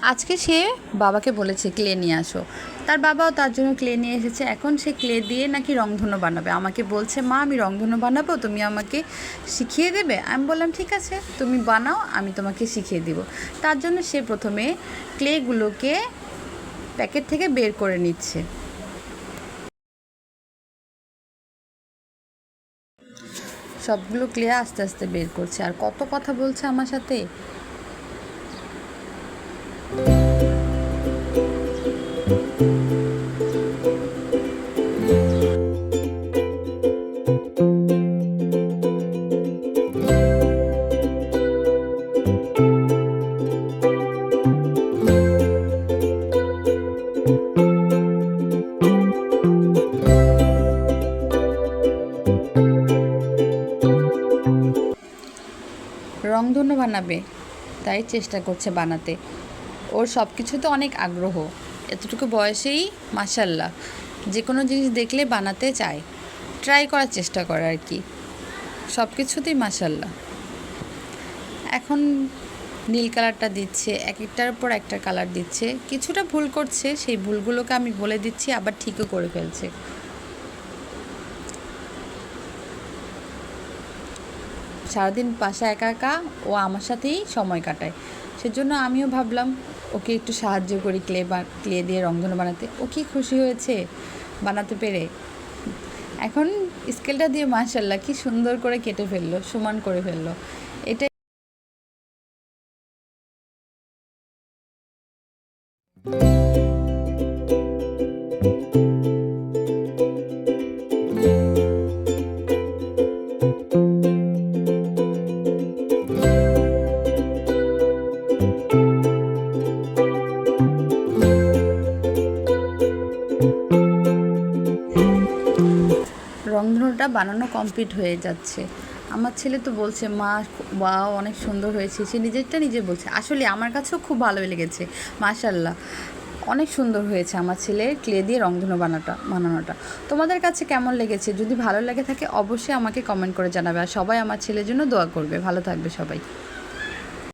আজকে সে বাবাকে বলেছে ক্লে নিয়ে আসো। তার বাবাও তার জন্য ক্লে নিয়ে এসেছে। এখন সে ক্লে দিয়ে নাকি রংধনু বানাবে। আমাকে বলছে, মা আমি রংধনু বানাবো, তুমি আমাকে শিখিয়ে দেবে? আমি বললাম ঠিক আছে, তুমি বানাও, আমি তোমাকে শিখিয়ে দিব। তার জন্য সে প্রথমে ক্লেগুলোকে প্যাকেট থেকে বের করে নিচ্ছে। সবগুলো ক্লে আস্তে আস্তে বের করছে, আর কত কথা বলছে আমার সাথে। রংধনু বানাবে, তাই চেষ্টা করছে বানাতে। ওর সব কিছুতে অনেক আগ্রহ, এতটুকু বয়সেই মাশাল্লাহ যে কোনো জিনিস দেখলে বানাতে চায়, ট্রাই করার চেষ্টা করে আর কি, সব কিছুতেই মাশাল্লাহ। এখন নীল কালারটা দিচ্ছে, এক একটার পর একটা কালার দিচ্ছে। কিছুটা ভুল করছে, সেই ভুলগুলোকে আমি বলে দিচ্ছি, আবার ঠিকও করে ফেলছে। সারাদিন বাসায় একা একা ও আমার সাথেই সময় কাটায়, সেজন্য আমিও ভাবলাম ওকে একটু সাহায্য করি ক্লে দিয়ে রংধনু বানাতে। ও কি খুশি হয়েছে বানাতে পেরে। এখন স্কেলটা দিয়ে মাশাল্লাহ কি সুন্দর করে কেটে ফেললো, সমান করে ফেললো। এটা রংধনুটা বানানো কমপ্লিট হয়ে যাচ্ছে। আমার ছেলে তো বলছে, মা ওয়াও অনেক সুন্দর হয়েছে। সে নিজেরটা নিজে বলছে। আসলে আমার কাছেও খুব ভালো লেগেছে, মাশাল্লাহ অনেক সুন্দর হয়েছে আমার ছেলের ক্লে দিয়ে রংধনু বানানোটা। তোমাদের কাছে কেমন লেগেছে? যদি ভালো লেগে থাকে অবশ্যই আমাকে কমেন্ট করে জানাবে, আর সবাই আমার ছেলের জন্য দোয়া করবে। ভালো থাকবে সবাই।